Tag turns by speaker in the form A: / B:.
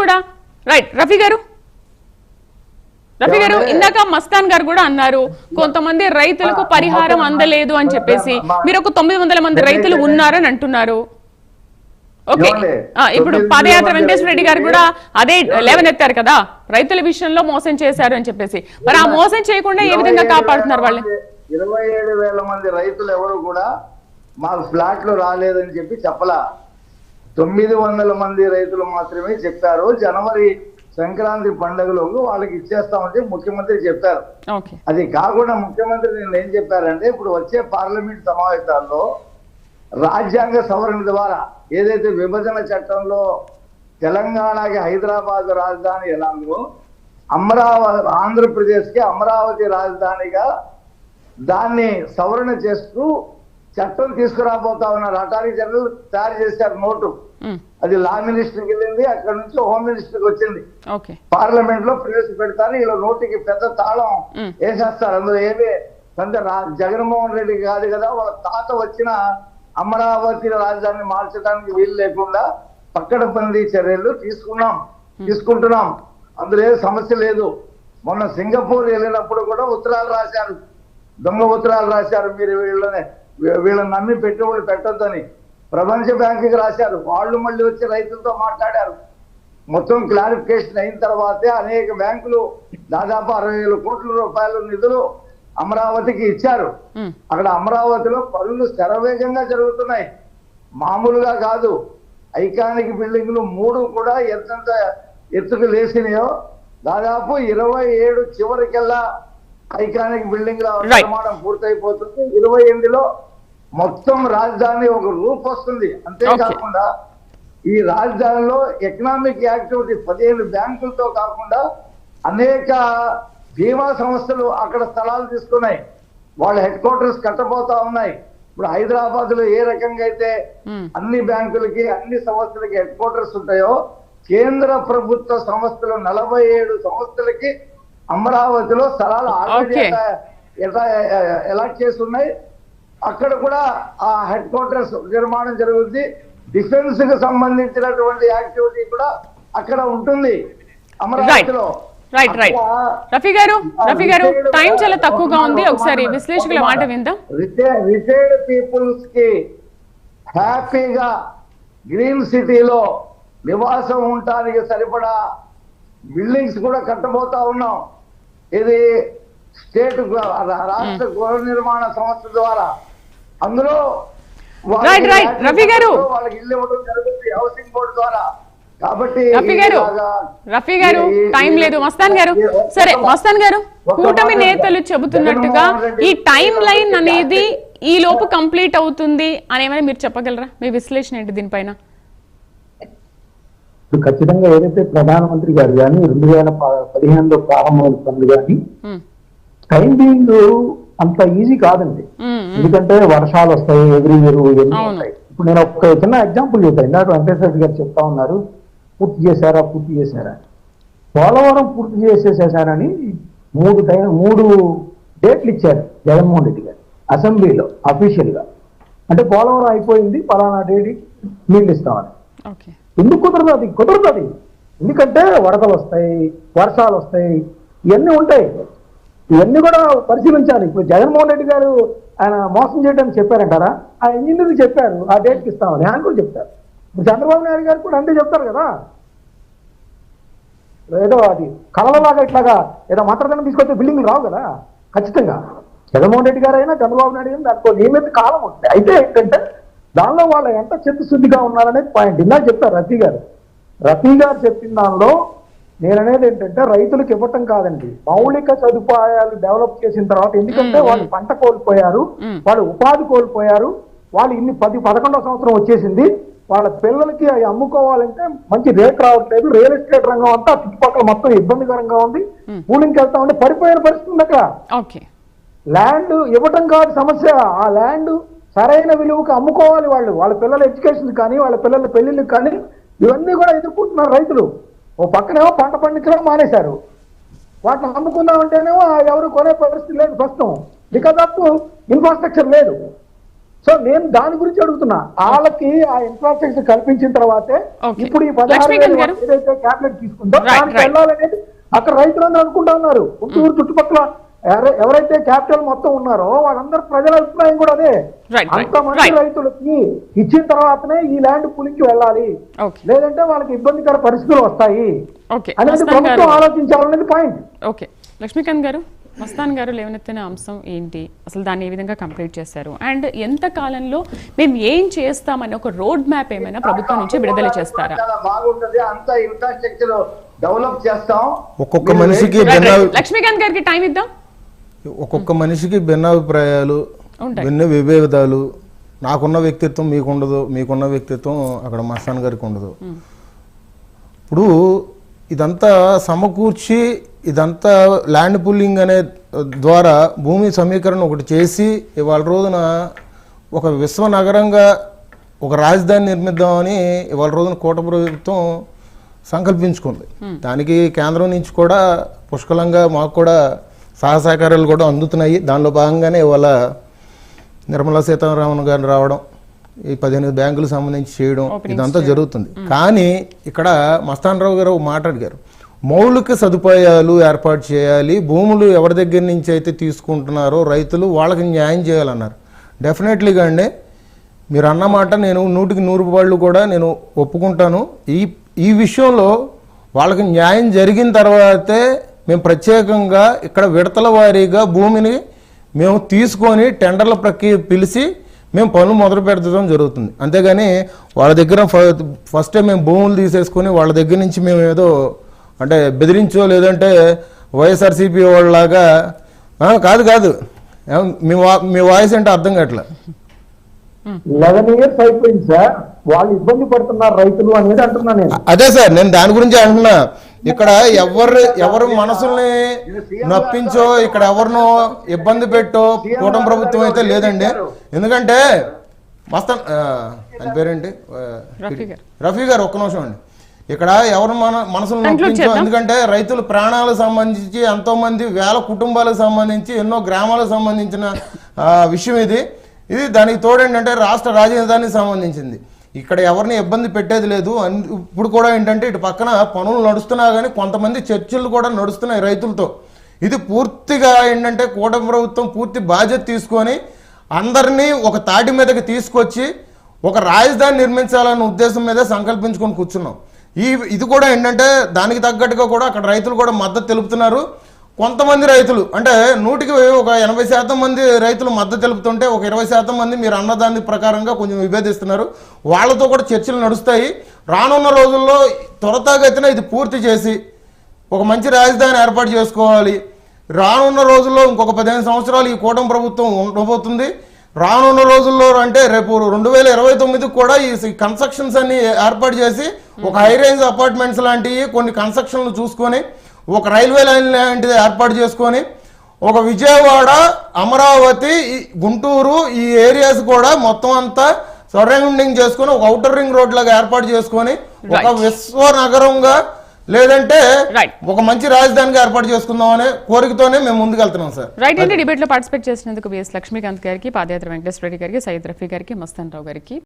A: కూడా రైట్. రఫీ గారు ఇందాక మస్తాన్ గారు కూడా అన్నారు కొంతమంది రైతులకు పరిహారం అందలేదు అని చెప్పేసి. మీరు ఒక 900 మంది రైతులు ఉన్నారని అంటున్నారు. ఓకే, ఇప్పుడు పాదయాత్ర వెంకటేశ్వర రెడ్డి గారు కూడా అదే లేవనెత్తారు కదా, రైతుల విషయంలో మోసం చేశారు అని చెప్పేసి. మరి ఆ మోసం చేయకుండా ఏ విధంగా కాపాడుతున్నారు వాళ్ళు?
B: 27,000 మంది రైతులు ఎవరు కూడా మాకు ఫ్లాట్లు రాలేదని చెప్పి చెప్పలా. 900 మంది రైతులు మాత్రమే చెప్పారు. జనవరి సంక్రాంతి పండుగలోకి వాళ్ళకి ఇచ్చేస్తామని ముఖ్యమంత్రి చెప్పారు. అది కాకుండా ముఖ్యమంత్రి నేను ఏం చెప్పారంటే, ఇప్పుడు వచ్చే పార్లమెంట్ సమావేశాల్లో రాజ్యాంగ సవరణ ద్వారా ఏదైతే విభజన చట్టంలో తెలంగాణకి హైదరాబాద్ రాజధాని ఎలాగో ఆంధ్రప్రదేశ్కి అమరావతి రాజధానిగా దాన్ని సవరణ చేస్తూ చట్టం తీసుకురాబోతా ఉన్నారు. అటార్నీ జనరల్ తయారు చేశారు నోటు. అది లా మినిస్టర్కి వెళ్ళింది, అక్కడ నుంచి హోమ్ మినిస్టర్కి వచ్చింది. పార్లమెంట్ లో ప్రవేశపెడతారు. ఇలా నోటికి పెద్ద తాళం వేసేస్తారు. అందులో ఏమీ జగన్మోహన్ రెడ్డి కాదు కదా, వాళ్ళ తాత వచ్చిన అమరావతి రాజధానిని మార్చడానికి వీలు లేకుండా పక్కడబందీ చర్యలు తీసుకుంటున్నాం. అందులో ఏ సమస్య లేదు. మొన్న సింగపూర్ వెళ్ళినప్పుడు కూడా ఉత్తరాలు రాశారు, దొంగ ఉత్తరాలు రాశారు. మీరు వీళ్ళని నమ్మి పెట్టుబడి పెట్టొద్దని ప్రపంచ బ్యాంకుకి రాశారు. వాళ్ళు మళ్ళీ వచ్చి రైతులతో మాట్లాడారు. మొత్తం క్లారిఫికేషన్ అయిన తర్వాతే అనేక బ్యాంకులు దాదాపు 60,000 కోట్ల రూపాయల నిధులు అమరావతికి ఇచ్చారు. అక్కడ అమరావతిలో పనులు శరవేగంగా జరుగుతున్నాయి, మామూలుగా కాదు. ఐకానిక్ బిల్డింగ్లు 3 కూడా ఎంతెంత ఎత్తుకు లేసినాయో దాదాపు 27 చివరికెల్లా ఐకానిక్ బిల్డింగ్ల నిర్మాణం పూర్తయిపోతుంది. 28లో మొత్తం రాజధాని ఒక రూప్ వస్తుంది. అంతేకాకుండా ఈ రాజధానిలో ఎకనామిక్ యాక్టివిటీ 15 బ్యాంకులతో కాకుండా అనేక బీమా సంస్థలు అక్కడ స్థలాలు తీసుకున్నాయి. వాళ్ళ హెడ్ క్వార్టర్స్ కట్టబోతా ఉన్నాయి. ఇప్పుడు హైదరాబాద్ లో ఏ రకంగా అయితే అన్ని బ్యాంకులకి అన్ని సంస్థలకి హెడ్ క్వార్టర్స్ ఉంటాయో, కేంద్ర ప్రభుత్వ సంస్థలు 47 సంస్థలకి అమరావతిలో స్థలాలు ఆల్రెడీ ఎలాట్ చేసి ఉన్నాయి. అక్కడ కూడా ఆ హెడ్ క్వార్టర్స్ నిర్మాణం జరుగుతుంది. డిఫెన్స్ కి సంబంధించినటువంటి యాక్టివిటీ కూడా అక్కడ ఉంటుంది అమరావతిలో.
A: రైట్. రఫీ గారు టైం చాలా తక్కువగా ఉంది, ఒకసారి విశ్లేషకుల మాట విందాం.
B: రిటైర్డ్ పీపుల్స్ కి హ్యాపీగా గ్రీన్ సిటీలో నివాసం ఉండటానికి సరిపడా బిల్డింగ్స్ కూడా కట్టబోతా ఉన్నాం. ఇది స్టేట్ రాష్ట్ర గృహ నిర్మాణ సంస్థ ద్వారా. అందులో
A: రఫీ గారు
B: వాళ్ళకి ఇల్లు ఇవ్వడం జరుగుతుంది హౌసింగ్ బోర్డు ద్వారా. కాబట్టి
A: రఫీ గారు టైం లేదు. మస్తాన్ గారు, సరే మస్తాన్ గారు, కూటమి నేతలు చెబుతున్నట్టుగా ఈ టైం లైన్ అనేది ఈ లోపు కంప్లీట్ అవుతుంది అనేమైనా మీరు చెప్పగలరా? మీ విశ్లేషణ ఏంటి దీనిపైన?
C: ఖచ్చితంగా ఏదైతే ప్రధానమంత్రి గారు కానీ 2015లో ప్రారంభమైన పనులు కానీ టైం బీయింగ్ అంత ఈజీ కాదండి. ఎందుకంటే వర్షాలు వస్తాయి, ఎవ్రీ ఇయర్ ఎన్ని ఉంటాయి. ఇప్పుడు నేను ఒక చిన్న ఎగ్జాంపుల్ చెప్తాను. ఇందాక వెంకటేశ్వర రెడ్డి గారు చెప్తా ఉన్నారు పూర్తి చేశారా పోలవరం పూర్తి చేసేసారని 3 డేట్లు ఇచ్చారు జగన్మోహన్ రెడ్డి గారు అసెంబ్లీలో అఫీషియల్ గా. అంటే పోలవరం అయిపోయింది, పలానా డేట్ నీళ్ళు ఇస్తామని. ఎందుకు కుదరదు? అది కుదరదు. ఎందుకంటే వరదలు వస్తాయి, వర్షాలు వస్తాయి, ఇవన్నీ ఉంటాయి. ఇవన్నీ కూడా పరిశీలించాలి. ఇప్పుడు జగన్మోహన్ రెడ్డి గారు ఆయన మోసం చేయడానికి చెప్పారంటారా? ఆ ఇంజనీర్కి చెప్పారు ఆ డేట్కి ఇస్తామని, ఆయన కూడా చెప్తారు. ఇప్పుడు చంద్రబాబు నాయుడు గారు కూడా అంతే చెప్తారు కదా. ఏదో అది కళలలాగా ఇట్లాగా ఏదో మంత్రదనం తీసుకొస్తే బిల్డింగ్లు రావు కదా. ఖచ్చితంగా జగన్మోహన్ రెడ్డి గారు అయినా చంద్రబాబు నాయుడు గారు దాంట్లో నియమిత కాలం ఉంటుంది. అయితే ఏంటంటే దానిలో వాళ్ళు ఎంత చిత్తశుద్ధిగా ఉన్నారనేది పాయింట్. ఇందాక చెప్తారు రఫీ గారు చెప్పిన దానిలో నేననేది ఏంటంటే రైతులకు ఇవ్వటం కాదండి, మౌలిక సదుపాయాలు డెవలప్ చేసిన తర్వాత. ఎందుకంటే వాళ్ళు పంట కోల్పోయారు, వాళ్ళు ఉపాధి కోల్పోయారు, వాళ్ళు 11వ సంవత్సరం వచ్చేసింది, వాళ్ళ పిల్లలకి అవి అమ్ముకోవాలంటే మంచి రేట్ రావట్లేదు. రియల్ ఎస్టేట్ రంగం అంతా చుట్టుపక్కల మొత్తం ఇబ్బందికరంగా ఉంది. కూలింగ్కి వెళ్తా ఉంటే పడిపోయిన పరిస్థితి ఉంది అక్కడ. ల్యాండ్ ఇవ్వటం కాదు సమస్య, ఆ ల్యాండ్ సరైన విలువకు అమ్ముకోవాలి. వాళ్ళ పిల్లల ఎడ్యుకేషన్ కానీ వాళ్ళ పిల్లల పెళ్లిళ్ళకి కానీ ఇవన్నీ కూడా ఎదుర్కొంటున్నారు రైతులు. ఓ పక్కనేమో పంట పండించడం మానేశారు, వాటిని అమ్ముకుందామంటేనేమో ఎవరు కొనే పరిస్థితి లేదు ప్రస్తుతం, బికాజ్ ఆఫ్ ఇన్ఫ్రాస్ట్రక్చర్ లేదు. సో నేను దాని గురించి అడుగుతున్నా, వాళ్ళకి ఆ ఇన్ఫ్రాస్ట్రక్చర్ కల్పించిన తర్వాతే
A: Okay.
C: ఇప్పుడు ఈ 16,000
A: లక్ష్మీకాంత్ గారు.
C: ఏదైతే క్యాబినెట్ తీసుకుందో
A: Right,
C: దానికి
A: right.
C: వెళ్ళాలనేది అక్కడ రైతులందరూ అనుకుంటా ఉన్నారు. గుంటూరు చుట్టుపక్కల ఎవరైతే క్యాపిటల్ మొత్తం ఉన్నారో వాళ్ళందరూ ప్రజల అభిప్రాయం కూడా అదే.
A: Right, right,
C: అంతమంది
A: right.
C: రైతులకి ఇచ్చిన తర్వాతనే ఈ ల్యాండ్ పూలింగ్ కి వెళ్ళాలి,
A: ఓకే
C: లేదంటే వాళ్ళకి ఇబ్బందికర పరిస్థితులు వస్తాయి
A: ఓకే
C: అనేది
A: మస్తాన్
C: ప్రభుత్వం
A: గారు
C: ఆలోచించాలనేది పాయింట్.
A: ఓకే లక్ష్మీకాంత్ గారు, మస్తాన్ గారు లేవనెత్తిన అంశం ఏంటి, అసలు దాన్ని ఏ విధంగా కంప్లీట్ చేస్తారు, అండ్ ఎంత కాలంలో మేము ఏం చేస్తామని ఒక రోడ్ మ్యాప్ ఏమైనా ప్రభుత్వం నుంచి విడుదల చేస్తారా?
B: చాలా బాగుంటది, అంత ఇన్ఫ్రాస్ట్రక్చర్ డెవలప్ చేస్తాం.
D: ఒక్కొక్క మనిషికి
A: లక్ష్మీకాంత్ గారికి టైం ఇద్దాం.
D: ఒక్కొక్క మనిషికి భిన్నాభిప్రాయాలు,
A: ఉంటాయి.
D: భిన్న విభేదాలు. నాకున్న వ్యక్తిత్వం మీకు ఉండదు, మీకున్న వ్యక్తిత్వం అక్కడ మస్తాన్ గారికి ఉండదు. ఇప్పుడు ఇదంతా సమకూర్చి ఇదంతా ల్యాండ్ పుల్లింగ్ అనే ద్వారా భూమి సమీకరణ ఒకటి చేసి ఇవాళ రోజున ఒక విశ్వనగరంగా ఒక రాజధాని నిర్మిద్దామని ఇవాళ రోజున కూట ప్రభుత్వం సంకల్పించుకుంది. దానికి కేంద్రం నుంచి కూడా పుష్కలంగా మాకు కూడా సహాయ సహకారాలు కూడా అందుతున్నాయి. దానిలో భాగంగానే ఇవాళ నిర్మలా సీతారామన్ గారు రావడం, ఈ 18 బ్యాంకులకు సంబంధించి చేయడం, ఇదంతా జరుగుతుంది. కానీ ఇక్కడ మస్తాన్ రావు గారు ఒక మాట అడిగారు, మౌలిక సదుపాయాలు ఏర్పాటు చేయాలి, భూములు ఎవరి దగ్గర నుంచి అయితే తీసుకుంటున్నారో రైతులు వాళ్ళకి న్యాయం చేయాలన్నారు. డెఫినెట్లీగా అండి మీరు అన్నమాట నేను 100కి 100 రూపాయలు కూడా నేను ఒప్పుకుంటాను. ఈ విషయంలో వాళ్ళకి న్యాయం జరిగిన తర్వాతే మేము ప్రత్యేకంగా ఇక్కడ విడతల వారీగా భూమిని మేము తీసుకొని టెండర్ల ప్రక్రియ పిలిచి మేము పనులు మొదలు పెడతాం జరుగుతుంది. అంతేగాని వాళ్ళ దగ్గర ఫస్టే మేము భూములు తీసేసుకొని వాళ్ళ దగ్గర నుంచి మేము ఏదో అంటే బెదిరించో లేదంటే వైఎస్ఆర్సీపీ వాళ్ళలాగా కాదు కాదు. మీ వాయిస్ అంటే అర్థం కావట్లే.
C: 11 years అయిపోయింది సార్, వాళ్ళు ఇబ్బంది పడుతున్నారు రైతులు అనేది అంటున్నా నేను.
D: అదే సార్, నేను దాని గురించి అంటున్నా. ఇక్కడ ఎవరు మనసుల్ని నొప్పించో, ఇక్కడ ఎవరినో ఇబ్బంది పెట్టో కూటమి ప్రభుత్వం అయితే లేదండి. ఎందుకంటే మస్తాన్ ఆయన పేరేంటి, రఫీ గారు, ఒక్క నిమిషం అండి. ఇక్కడ ఎవరు మనసులు నొప్పించో, ఎందుకంటే రైతుల ప్రాణాలకు సంబంధించి ఎంతో మంది వేల కుటుంబాలకు సంబంధించి ఎన్నో గ్రామాలకు సంబంధించిన విషయం ఇది. దానికి తోడేంటంటే రాష్ట్ర రాజధానికి సంబంధించింది. ఇక్కడ ఎవరిని ఇబ్బంది పెట్టేది లేదు. ఇప్పుడు కూడా ఏంటంటే ఇటు పక్కన పనులు నడుస్తున్నా కానీ కొంతమంది చర్చలు కూడా నడుస్తున్నాయి రైతులతో. ఇది పూర్తిగా ఏంటంటే కూటమి ప్రభుత్వం పూర్తి బాధ్యత తీసుకొని అందరినీ ఒక తాటి మీదకి తీసుకొచ్చి ఒక రాజధాని నిర్మించాలన్న ఉద్దేశం మీద సంకల్పించుకొని కూర్చున్నాం. ఇది కూడా ఏంటంటే దానికి తగ్గట్టుగా కూడా అక్కడ రైతులు కూడా మద్దతు తెలుపుతున్నారు. కొంతమంది రైతులు అంటే 100కి ఒక 80% మంది రైతులు మద్దతు తెలుపుతుంటే ఒక 20% మంది మీరు అన్నదాని ప్రకారంగా కొంచెం విభేదిస్తున్నారు. వాళ్ళతో కూడా చర్చలు నడుస్తాయి. రానున్న రోజుల్లో త్వరతగతిన ఇది పూర్తి చేసి ఒక మంచి రాజధాని ఏర్పాటు చేసుకోవాలి. రానున్న రోజుల్లో ఇంకొక 15 సంవత్సరాలు ఈ కూటమి ప్రభుత్వం ఉండబోతుంది. రానున్న రోజుల్లో అంటే రేపు 2029 కూడా ఈ కన్స్ట్రక్షన్స్ అన్ని ఏర్పాటు చేసి ఒక హై రేంజ్ అపార్ట్మెంట్స్ లాంటివి కొన్ని కన్స్ట్రక్షన్లు చూసుకొని ఒక రైల్వే లైన్ లాంటిది ఏర్పాటు చేసుకొని ఒక విజయవాడ, అమరావతి, గుంటూరు ఈ ఏరియాస్ కూడా మొత్తం అంతా సరౌండింగ్ చేసుకొని ఒక ఔటర్ రింగ్ రోడ్ లాగా ఏర్పాటు చేసుకొని ఒక విశ్వ నగరంగా లేదంటే ఒక మంచి రాజధానిగా ఏర్పాటు చేసుకుందాం అనే కోరికతోనే మేము ముందుకు వెళ్తున్నాం సార్.
A: రైట్ అండి, డిబేట్ లో పార్టిసిపేట్ చేసినందుకు విఎస్ లక్ష్మీకాంత్ గారికి, పాదయాత్ర వెంకటేశ్వర రెడ్డి గారికి, సయ్యద్ రఫీ గారికి, మస్తాన్ రావు గారికి